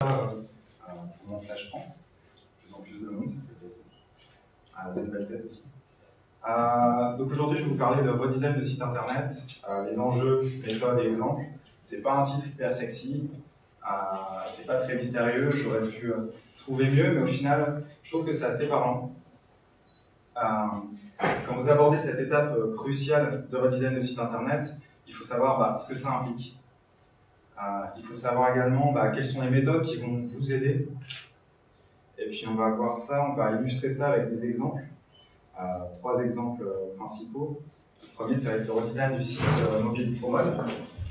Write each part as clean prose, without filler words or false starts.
Comment Flash prend, de plus en plus de monde, des nouvelles têtes aussi. Donc aujourd'hui, je vais vous parler de redesign de site internet, les enjeux, méthodes et exemples. C'est pas un titre hyper sexy, c'est pas très mystérieux, j'aurais pu trouver mieux, mais au final, je trouve que c'est assez parlant. Quand vous abordez cette étape cruciale de redesign de site internet, il faut savoir ce que ça implique. Il faut savoir également quelles sont les méthodes qui vont vous aider. Et puis on va voir ça, on va illustrer ça avec des exemples. 3 exemples principaux. Le premier, ça va être le redesign du site mobile ProMode,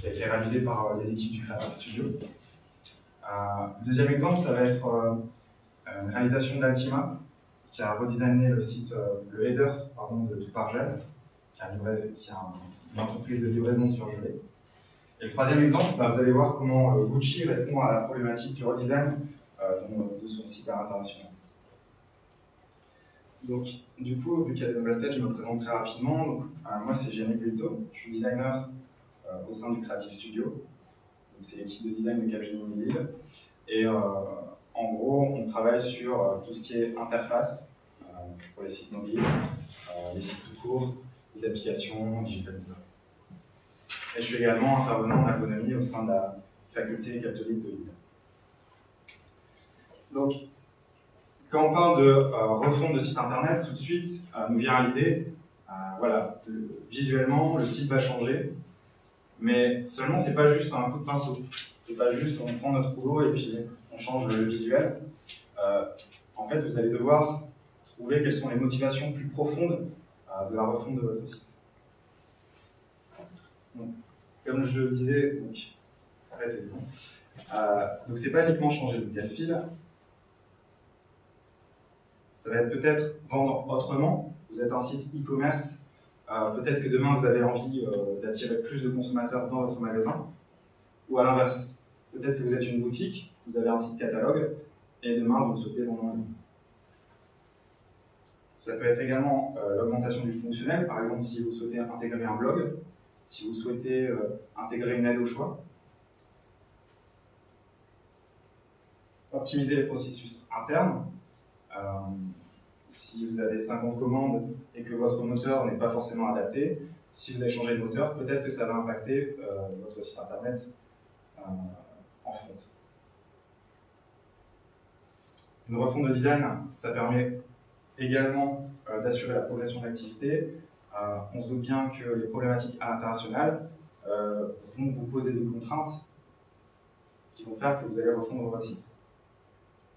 qui a été réalisé par les équipes du Creative Studio. Le deuxième exemple, ça va être une réalisation d'Altima, qui a redesigné le site, le header de Toupargel, qui est une entreprise de livraison de surgelés. Et le troisième exemple, vous allez voir comment Gucci répond à la problématique du redesign de son site international. Donc, du coup, vu qu'il y a des nouvelles têtes, je me présente très rapidement. Donc, moi, c'est Jérémy Bulto, je suis designer au sein du Creative Studio. C'est l'équipe de design de Capgemini Lille. Et en gros, on travaille sur tout ce qui est interface pour les sites mobiles, les sites tout court, les applications, digitalisation. Et je suis également intervenant en ergonomie au sein de la faculté catholique de Lille. Donc, quand on parle de refonte de site internet, tout de suite nous vient à l'idée, visuellement, le site va changer, mais seulement c'est pas juste un coup de pinceau. C'est pas juste on prend notre rouleau et puis on change le visuel. En fait, vous allez devoir trouver quelles sont les motivations plus profondes de la refonte de votre site. Donc, comme je le disais, donc c'est pas uniquement changer le look and feel. Ça va être peut-être vendre autrement. Vous êtes un site e-commerce. Peut-être que demain, vous avez envie d'attirer plus de consommateurs dans votre magasin. Ou à l'inverse, peut-être que vous êtes une boutique, vous avez un site catalogue, et demain, vous souhaitez vendre en ligne. Ça peut être également l'augmentation du fonctionnel. Par exemple, si vous souhaitez intégrer un blog, si vous souhaitez intégrer une aide au choix. Optimiser les processus internes. Si vous avez 50 commandes et que votre moteur n'est pas forcément adapté, si vous avez changé de moteur, peut-être que ça va impacter votre site internet en front. Une refonte de design, ça permet également d'assurer la progression de l'activité. On se doute bien que les problématiques à l'international vont vous poser des contraintes qui vont faire que vous allez refondre votre site.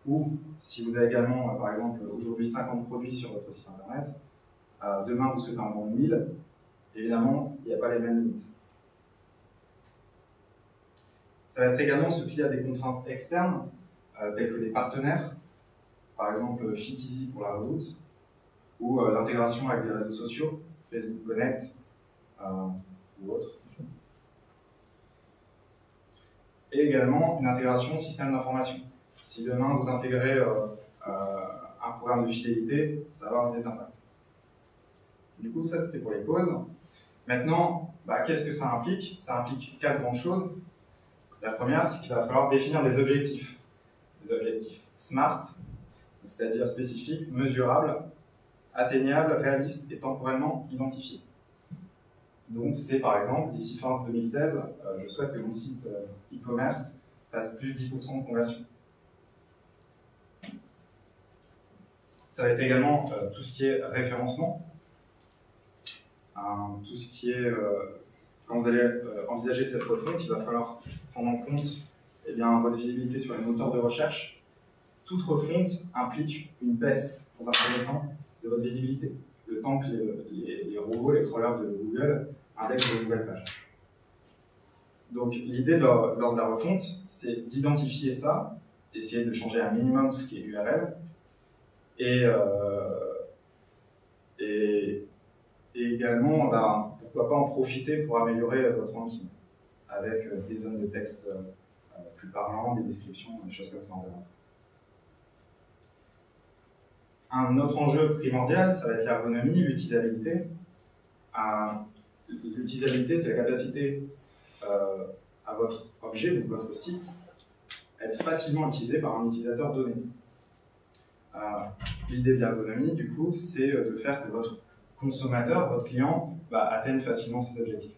Ou si vous avez également, par exemple, aujourd'hui 50 produits sur votre site internet, demain vous souhaitez en vendre 1000, évidemment, il n'y a pas les mêmes limites. Ça va être également ce qu'il y a des contraintes externes, telles que des partenaires, par exemple FitEasy pour la redoute, ou l'intégration avec les réseaux sociaux, Facebook Connect ou autres. Et également une intégration système d'information. Si demain vous intégrez un programme de fidélité, ça va avoir des impacts. Du coup, ça c'était pour les causes. Maintenant, qu'est-ce que ça implique? Ça implique 4 grandes choses. La première, c'est qu'il va falloir définir des objectifs. Des objectifs SMART, c'est-à-dire spécifiques, mesurables, atteignables, réalistes et temporellement identifiés. Donc c'est par exemple, d'ici fin 2016, je souhaite que mon site e-commerce fasse plus 10% de conversion. Ça va être également tout ce qui est référencement, tout ce qui est, quand vous allez envisager cette refonte, il va falloir prendre en compte votre visibilité sur les moteurs de recherche. Toute refonte implique une baisse, dans un premier temps, de votre visibilité, le temps que les robots, les crawlers de Google indexent de nouvelles pages. Donc l'idée lors de la refonte, c'est d'identifier ça, d'essayer de changer un minimum tout ce qui est URL, et également, pourquoi pas en profiter pour améliorer votre ranking, avec des zones de texte plus parlantes, des descriptions, des choses comme ça en verra. Un autre enjeu primordial, ça va être l'ergonomie, l'utilisabilité. L'utilisabilité, c'est la capacité à votre objet, donc votre site, être facilement utilisé par un utilisateur donné. L'idée de l'ergonomie, du coup, c'est de faire que votre consommateur, votre client, atteigne facilement ses objectifs.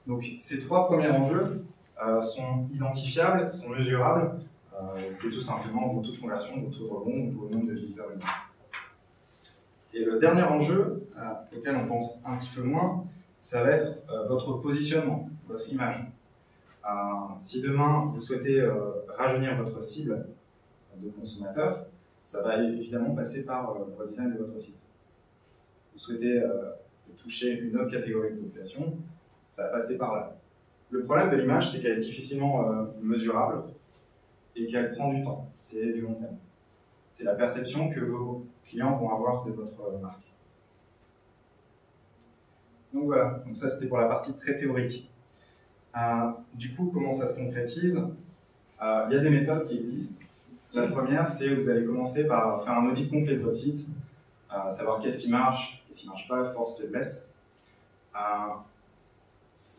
Donc, ces trois premiers enjeux sont identifiables, sont mesurables. C'est tout simplement vos taux de conversion, vos taux de rebond, vos nombres de visiteurs uniques. Et le dernier enjeu, auquel on pense un petit peu moins, ça va être votre positionnement, votre image. Si demain, vous souhaitez rajeunir votre cible de consommateurs, ça va évidemment passer par le redesign de votre site. Vous souhaitez toucher une autre catégorie de population, ça va passer par là. Le problème de l'image, c'est qu'elle est difficilement mesurable et qu'elle prend du temps, c'est du long terme. C'est la perception que vos clients vont avoir de votre marque. Donc voilà, donc ça c'était pour la partie très théorique. Du coup, comment ça se concrétise? Il y a des méthodes qui existent. La première, c'est que vous allez commencer par faire un audit complet de votre site, savoir qu'est-ce qui marche pas, force, faiblesse.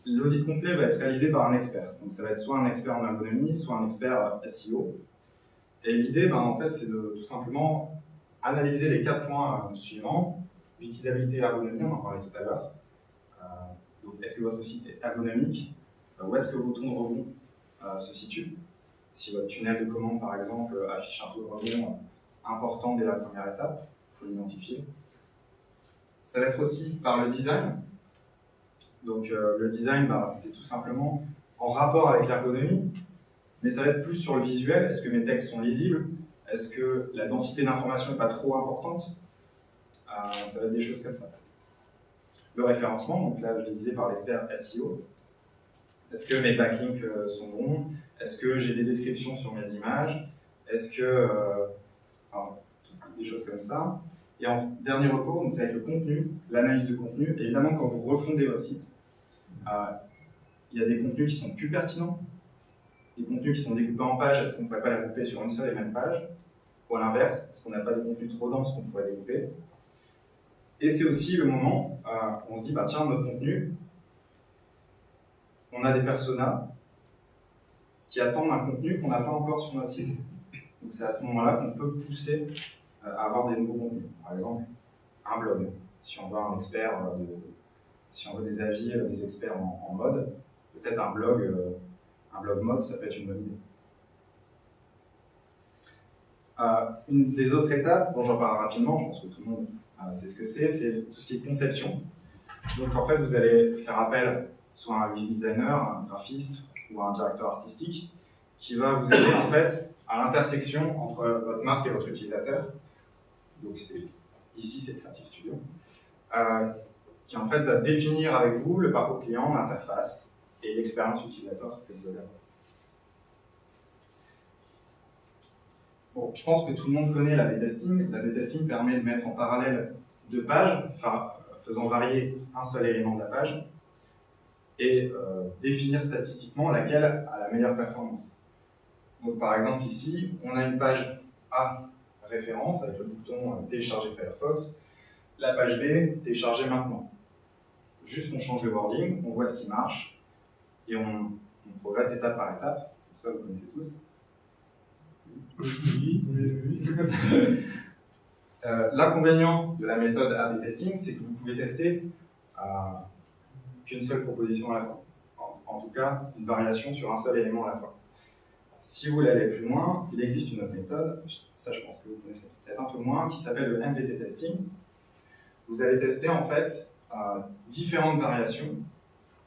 L'audit complet va être réalisé par un expert. Donc ça va être soit un expert en ergonomie, soit un expert SEO. Et l'idée, en fait, c'est de tout simplement analyser les 4 points suivants. L'utilisabilité et l'ergonomie, on en parlait tout à l'heure. Donc, est-ce que votre site est ergonomique? Où est-ce que vos taux de rebond se situent? Si votre tunnel de commande, par exemple, affiche un taux de rebond important dès la première étape, il faut l'identifier. Ça va être aussi par le design. Donc, le design, c'est tout simplement en rapport avec l'ergonomie, mais ça va être plus sur le visuel. Est-ce que mes textes sont lisibles? Est-ce que la densité d'information n'est pas trop importante? Ça va être des choses comme ça. Le référencement, donc là je le disais par l'expert SEO. Est-ce que mes backlinks sont bons? Est-ce que j'ai des descriptions sur mes images? Est-ce que... des choses comme ça. Et en dernier recours, donc ça va être le contenu, l'analyse de contenu. Évidemment, quand vous refondez votre site, il y a des contenus qui sont plus pertinents, des contenus qui sont découpés en pages, est-ce qu'on ne pourrait pas les regrouper sur une seule et même page? Ou à l'inverse, est-ce qu'on n'a pas des contenus trop denses qu'on pourrait découper? Et c'est aussi le moment où on se dit, tiens, notre contenu, on a des personas qui attendent un contenu qu'on n'a pas encore sur notre site. Donc c'est à ce moment-là qu'on peut pousser à avoir des nouveaux contenus. Par exemple, un blog. Si on veut un expert, si on veut des avis des experts en mode, peut-être un blog mode, ça peut être une bonne idée. Une des autres étapes, dont j'en parle rapidement, je pense que tout le monde sait ce que c'est tout ce qui est conception. Donc en fait, vous allez faire appel soit à un UX designer, un graphiste ou à un directeur artistique qui va vous aider en fait à l'intersection entre votre marque et votre utilisateur. Donc ici c'est Creative Studio, qui en fait va définir avec vous le parcours client, l'interface et l'expérience utilisateur que vous allez avoir. Bon, je pense que tout le monde connaît l'A/B testing. L'A/B testing permet de mettre en parallèle deux pages, faisant varier un seul élément de la page, et définir statistiquement laquelle a la meilleure performance. Donc par exemple ici, on a une page A référence avec le bouton télécharger Firefox, la page B télécharger maintenant. Juste on change le wording, on voit ce qui marche, et on progresse étape par étape. Ça vous connaissez tous. Oui. L'inconvénient de la méthode A/B testing, c'est que vous pouvez tester qu'une seule proposition à la fois. En tout cas, une variation sur un seul élément à la fois. Si vous voulez aller plus loin, il existe une autre méthode, ça je pense que vous connaissez peut-être un peu moins, qui s'appelle le MVT testing. Vous allez tester en fait différentes variations.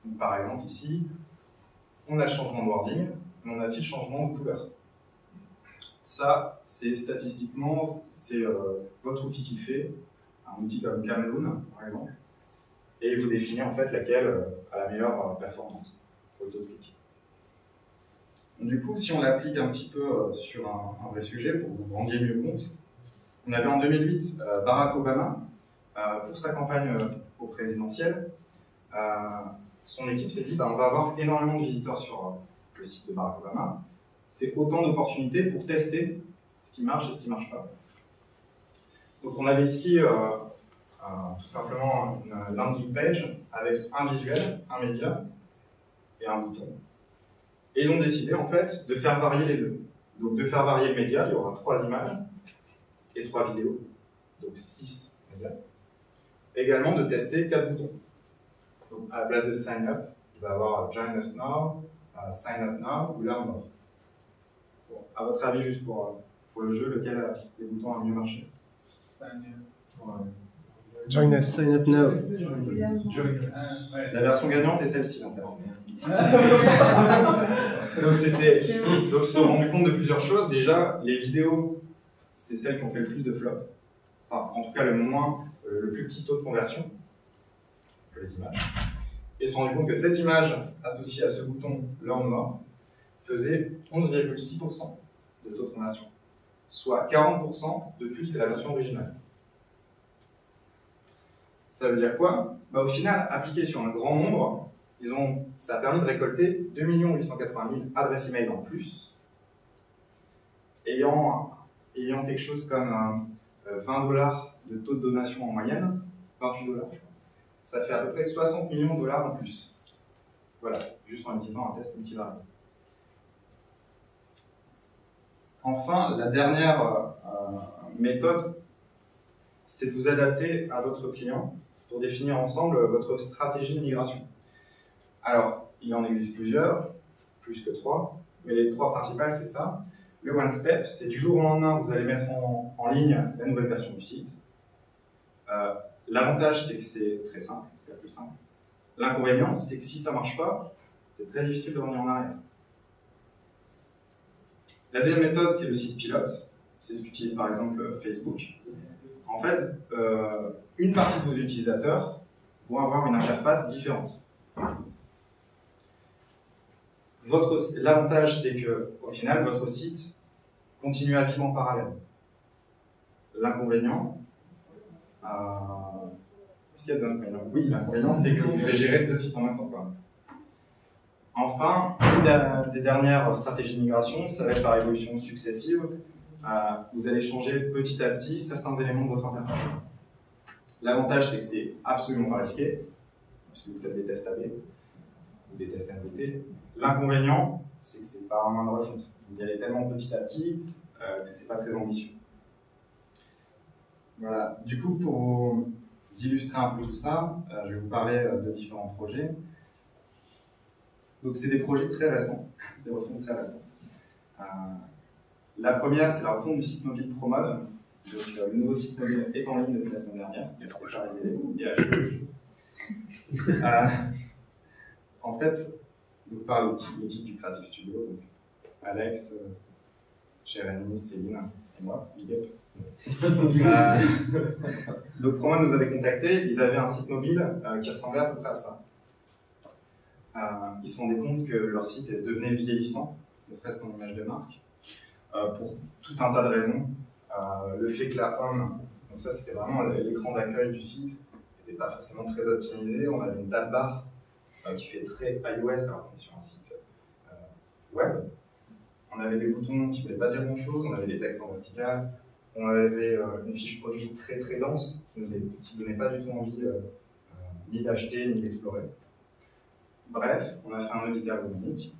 Donc, par exemple ici, on a le changement de wording, mais on a aussi le changement de couleur. Ça, c'est statistiquement, c'est votre outil qui le fait, un outil comme Cameloon par exemple, et vous définissez en fait laquelle a la meilleure performance pour le taux de clic. Du coup, si on l'applique un petit peu sur un vrai sujet, pour que vous vous rendiez mieux compte, on avait en 2008 Barack Obama, pour sa campagne au présidentiel, son équipe s'est dit on va avoir énormément de visiteurs sur le site de Barack Obama. C'est autant d'opportunités pour tester ce qui marche et ce qui ne marche pas. Donc on avait ici tout simplement une landing page avec un visuel, un média et un bouton. Et ils ont décidé en fait de faire varier les deux. Donc de faire varier le média, il y aura 3 images et 3 vidéos, donc 6 médias. Également de tester 4 boutons. Donc à la place de Sign Up, il va y avoir Join Us Now, Sign Up Now ou Learn More. Bon, à votre avis, juste pour le jeu, lequel des boutons a mieux marché? Sign Up. Join us. Sign up now. La version gagnante est celle-ci en fait. Donc ils se sont rendus compte de plusieurs choses. Déjà, les vidéos, c'est celles qui ont fait le plus de flop. Enfin, en tout cas, le plus petit taux de conversion que les images. Et ils se sont rendus compte que cette image associée à ce bouton Learn More faisait 11,6% de taux de conversion, soit 40% de plus que la version originale. Ça veut dire quoi? Au final, appliqué sur un grand nombre, ça a permis de récolter 2 880 000 adresses email en plus, ayant quelque chose comme 20 $ de taux de donation en moyenne, 28 $, je crois. Ça fait à peu près 60 millions de dollars en plus. Voilà, juste en utilisant un test multivarié. Enfin, la dernière méthode, c'est de vous adapter à votre client pour définir ensemble votre stratégie de migration. Alors, il en existe plusieurs, plus que 3, mais les 3 principales, c'est ça. Le one step, c'est du jour au lendemain, vous allez mettre en ligne la nouvelle version du site. L'avantage, c'est que c'est très simple, c'est la plus simple. L'inconvénient, c'est que si ça ne marche pas, c'est très difficile de revenir en arrière. La deuxième méthode, c'est le site pilote. C'est ce qu'utilise par exemple Facebook. En fait, une partie de vos utilisateurs vont avoir une interface différente. L'avantage, c'est qu'au final, votre site continue à vivre en parallèle. L'inconvénient, est-ce qu'il y a des inconvénients? Oui, l'inconvénient, c'est que vous devez gérer 2 sites en même temps. Enfin, une des dernières stratégies de migration, ça va être par évolution successive. Vous allez changer petit à petit certains éléments de votre interface. L'avantage, c'est que c'est absolument pas risqué, parce que vous faites des tests AB ou des tests MVT. L'inconvénient, c'est que c'est pas un moindre refonte. Vous y allez tellement petit à petit que c'est pas très ambitieux. Voilà. Du coup, pour vous illustrer un peu tout ça, je vais vous parler de différents projets. Donc, c'est des projets très récents, des refontes très récentes. La première, c'est la refonte du site mobile ProMode. Donc, le nouveau site mobile est en ligne depuis la semaine dernière. En fait, donc par l'équipe du Creative Studio, donc Alex, Jérémy, Céline et moi, Big Up. Donc ProMode nous avait contactés, ils avaient un site mobile qui ressemblait à peu près à ça. Ils se rendaient compte que leur site devenait vieillissant, ne serait-ce qu'en image de marque, pour tout un tas de raisons. Le fait que la home, donc ça c'était vraiment l'écran d'accueil du site, n'était pas forcément très optimisé. On avait une tab bar qui fait très iOS alors qu'on est sur un site web. On avait des boutons qui ne voulaient pas dire grand-chose, on avait des textes en vertical, on avait une fiche produit très très dense qui ne donnait pas du tout envie ni d'acheter ni d'explorer. Bref, on a fait un audit ergonomique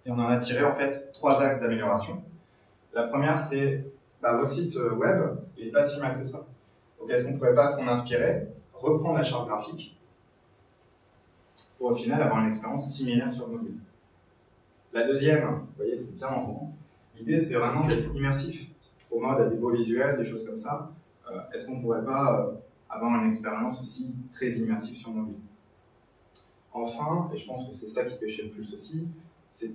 et on en a tiré en fait 3 axes d'amélioration. La première, c'est votre site web n'est pas si mal que ça. Donc est-ce qu'on ne pourrait pas s'en inspirer, reprendre la charte graphique pour au final avoir une expérience similaire sur mobile. La deuxième, vous voyez, c'est bien en rond. L'idée, c'est vraiment d'être immersif. ProMode a des beaux visuels, des choses comme ça. Est-ce qu'on ne pourrait pas avoir une expérience aussi très immersive sur mobile? Enfin, et je pense que c'est ça qui pêchait le plus aussi, c'est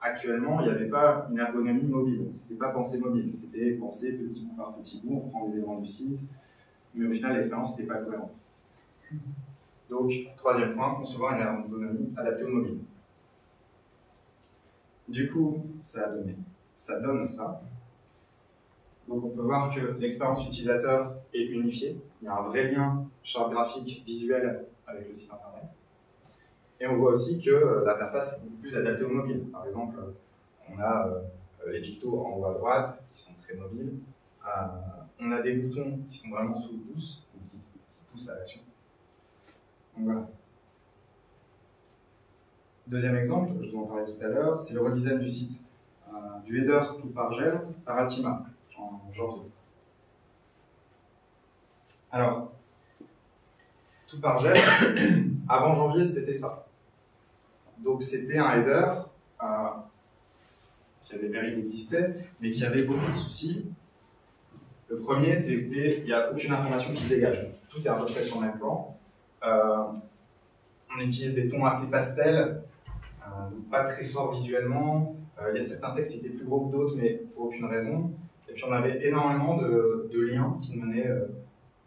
actuellement, il n'y avait pas une ergonomie mobile. C'était pas pensé mobile, c'était pensé petit bout par petit bout, on prend les éléments du site, mais au final, l'expérience n'était pas cohérente. Donc, troisième point, concevoir une ergonomie adaptée au mobile. Du coup, ça donne ça. Donc, on peut voir que l'expérience utilisateur est unifiée. Il y a un vrai lien charte graphique visuel avec le site internet. Et on voit aussi que l'interface est beaucoup plus adaptée au mobile. Par exemple, on a les pictos en haut à droite qui sont très mobiles. On a des boutons qui sont vraiment sous le pouce, qui poussent à l'action. Donc voilà. Deuxième exemple, je vous en parlais tout à l'heure, c'est le redesign du site du header tout par gel par Altima en janvier. Alors, tout par gel, avant janvier, c'était ça. Donc c'était un header qui avait le mérite d'exister, mais qui avait beaucoup de soucis. Le premier, c'était qu'il n'y a aucune information qui se dégage. Tout est à peu près sur le même plan. On utilise des tons assez pastels, donc pas très forts visuellement. Il y a certains textes qui étaient plus gros que d'autres, mais pour aucune raison. Et puis on avait énormément de liens qui menaient,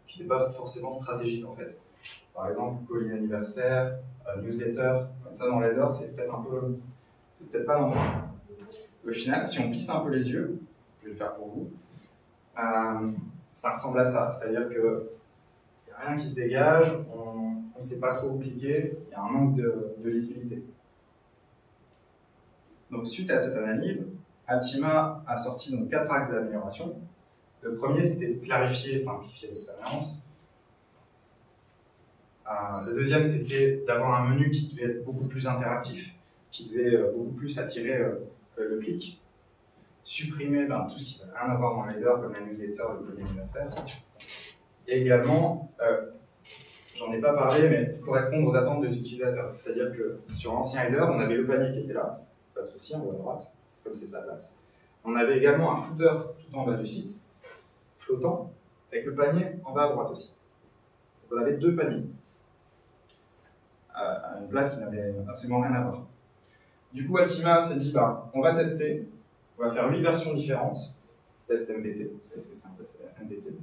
qui n'étaient pas forcément stratégiques en fait. Par exemple, colis anniversaire, newsletter, comme ça dans l'header, c'est peut-être pas l'endroit. Au final, si on plisse un peu les yeux, je vais le faire pour vous, ça ressemble à ça. C'est-à-dire qu'il n'y a rien qui se dégage, on ne sait pas trop où cliquer, il y a un manque de lisibilité. Donc, suite à cette analyse, Altima a sorti donc 4 axes d'amélioration. Le premier, c'était de clarifier et simplifier l'expérience. Le deuxième, c'était d'avoir un menu qui devait être beaucoup plus interactif, qui devait beaucoup plus attirer le clic. Supprimer tout ce qui n'a rien à voir dans l'header, comme la newsletter, le colis anniversaire. Et également, j'en ai pas parlé, mais correspondre aux attentes des utilisateurs. C'est-à-dire que sur l'ancien header, on avait le panier qui était là, pas de souci, en haut à droite, comme c'est sa place. On avait également un footer tout en bas du site, flottant, avec le panier en bas à droite aussi. Donc on avait 2 paniers, à une place qui n'avait absolument rien à voir. Du coup, Altima s'est dit, on va tester, on va faire 8 versions différentes, test MDT, vous savez ce que c'est un test MDT,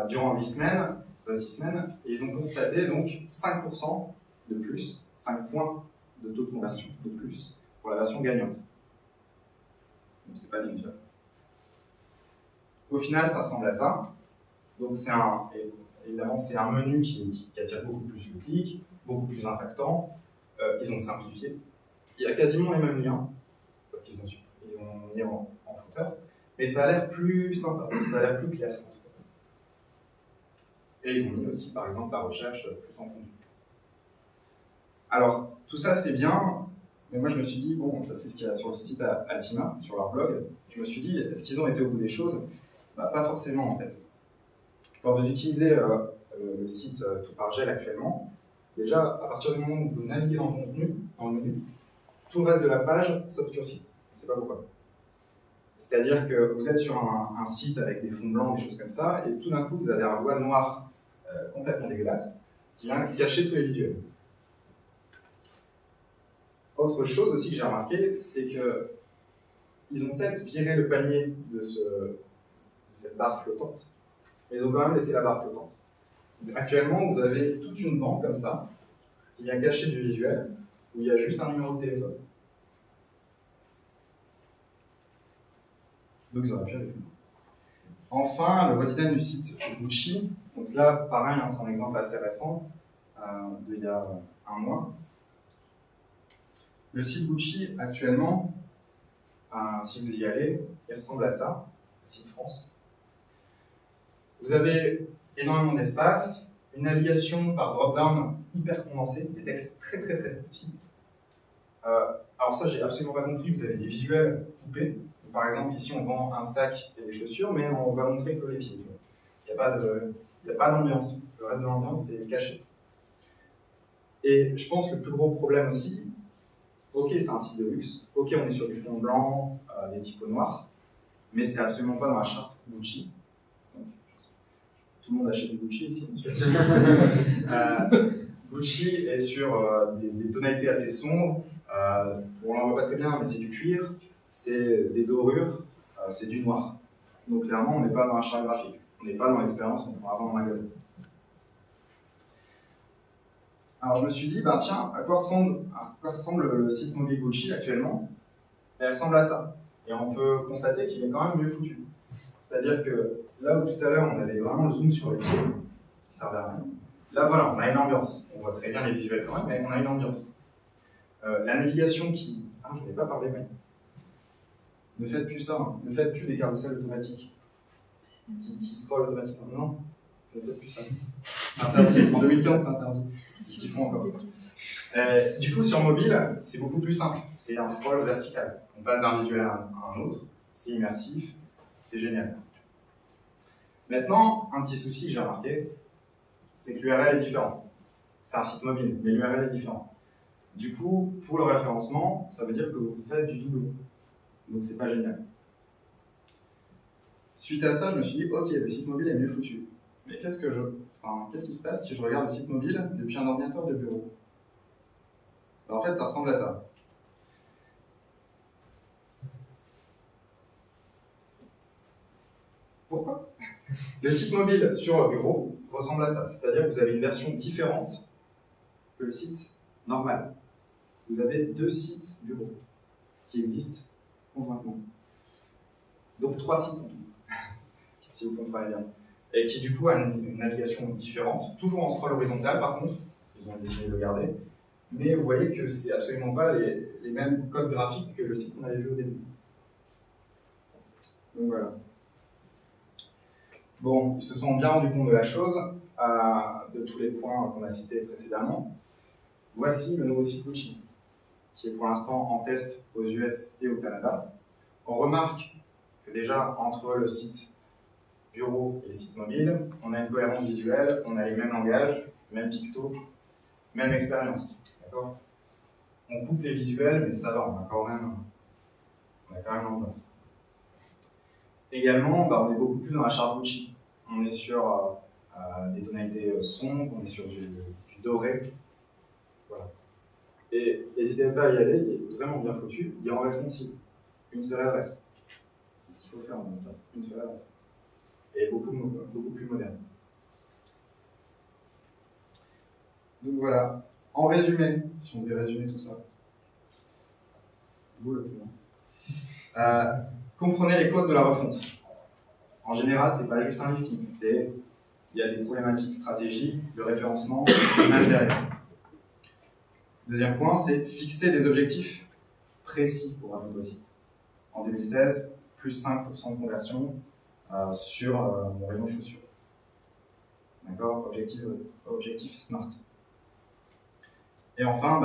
durant 6 semaines, et ils ont constaté donc 5% de plus, 5 points de taux de conversion de plus pour la version gagnante. Donc c'est pas négligeable. Au final, ça ressemble à ça. Donc évidemment, c'est un menu qui attire beaucoup plus le clic, beaucoup plus impactant. Ils ont simplifié. Il y a quasiment les mêmes liens, sauf qu'ils ont mis en footer, mais ça a l'air plus sympa, ça a l'air plus clair. Et ils ont mis aussi, par exemple, la recherche plus en fondu. Alors, tout ça, c'est bien, mais moi, je me suis dit, bon, ça, c'est ce qu'il y a sur le site Altima, sur leur blog. Je me suis dit, est-ce qu'ils ont été au bout des choses? Pas forcément, en fait. Quand vous utilisez le site tout par gel actuellement, déjà, à partir du moment où vous naviguez dans le contenu, dans le menu, tout le reste de la page s'obscurcit. Je ne sais pas pourquoi. C'est-à-dire que vous êtes sur un site avec des fonds blancs, des choses comme ça, et tout d'un coup, vous avez un voile noir complètement dégueulasse qui vient cacher tous les visuels. Autre chose aussi que j'ai remarqué, c'est qu'ils ont peut-être viré le panier de cette barre flottante, mais ils ont quand même laissé la barre flottante. Donc, actuellement, vous avez toute une bande comme ça, qui vient cacher du visuel, où il y a juste un numéro de téléphone. Donc ils auraient pu aller plus loin. Enfin, le redesign du site Gucci. Donc là, pareil, c'est un exemple assez récent, d'il y a un mois. Le site Gucci, actuellement, si vous y allez, il ressemble à ça, le site France. Vous avez énormément d'espace, une navigation par drop-down hyper condensée, des textes très très très petits. Alors ça, j'ai absolument pas compris, vous avez des visuels coupés. Par exemple, ici, on vend un sac et des chaussures, mais on va montrer que les pieds. Il n'y a pas d'ambiance. Le reste de l'ambiance, c'est caché. Et je pense que le plus gros problème aussi, ok, c'est un site de luxe, ok, on est sur du fond blanc, des typos noirs, mais c'est absolument pas dans la charte Gucci. Donc, tout le monde achète du Gucci ici, bien sûr. Gucci est sur des tonalités assez sombres. On ne l'en voit pas très bien, mais c'est du cuir, c'est des dorures, c'est du noir. Donc clairement, on n'est pas dans la charte graphique, on n'est pas dans l'expérience qu'on pourra avoir en magasin. Alors je me suis dit, tiens, à quoi ressemble le site mobile Gucci actuellement? Il ressemble à ça. Et on peut constater qu'il est quand même mieux foutu. C'est-à-dire que là où tout à l'heure on avait vraiment le zoom sur les pieds, qui servait à rien, là voilà, on a une ambiance. On voit très bien les visuels quand même, mais on a une ambiance. La navigation qui... je n'en ai pas parlé, mais... Ne faites plus ça, ne faites plus des carousels automatiques qui scrollent automatiquement. Non, Ne faites plus ça. C'est interdit. En 2015, c'est interdit. Ce qu'ils font encore. Du coup, sur mobile, c'est beaucoup plus simple. C'est un scroll vertical. On passe d'un visuel à un autre. C'est immersif. C'est génial. Maintenant, un petit souci que j'ai remarqué, c'est que l'URL est différent. C'est un site mobile, mais l'URL est différent. Du coup, pour le référencement, ça veut dire que vous faites du doublon. Donc, c'est pas génial. Suite à ça, je me suis dit, ok, le site mobile est mieux foutu. Mais qu'est-ce qui se passe si je regarde le site mobile depuis un ordinateur de bureau? En fait, ça ressemble à ça. Pourquoi? Le site mobile sur bureau ressemble à ça. C'est-à-dire que vous avez une version différente que le site normal. Vous avez deux sites bureau qui existent conjointement. Donc 3 sites en tout, si vous comprenez bien. Et qui du coup a une navigation différente, toujours en scroll horizontal par contre, ils ont décidé de le garder, mais vous voyez que c'est absolument pas les mêmes codes graphiques que le site qu'on avait vu au début. Donc voilà. Bon, ils se sont bien rendus compte de la chose, de tous les points qu'on a cités précédemment. Voici le nouveau site Gucci, qui est pour l'instant en test aux US et au Canada. On remarque que déjà, entre le site bureau et les sites mobiles, on a une cohérence visuelle, on a les mêmes langages, mêmes pictos, même expérience. D'accord? On coupe les visuels, mais ça va, on a quand même l'ambiance. Également, on est beaucoup plus dans la charte Gucci. On est sur des tonalités sombres, on est sur du doré. Voilà. Et n'hésitez pas à y aller, il est vraiment bien foutu, il est en responsive. Une seule adresse. Qu'est-ce qu'il faut faire en même place? Une seule adresse. Et beaucoup plus moderne. Donc voilà. En résumé, si on devait résumer tout ça, comprenez les causes de la refonte. En général, c'est pas juste un lifting, il y a des problématiques stratégiques, de référencement, même derrière. Deuxième point, c'est fixer des objectifs précis pour un nouveau site. En 2016, plus 5% de conversion sur mon rayon chaussures. D'accord? Objectif SMART. Et enfin,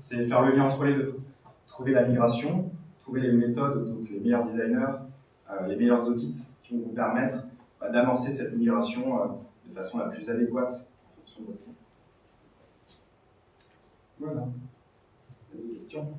c'est faire le lien entre les deux. Trouver la migration, trouver les méthodes, donc les meilleurs designers, les meilleurs audits qui vont vous permettre d'amorcer cette migration de façon la plus adéquate en fonction de votre client. Voilà. Vous avez des questions?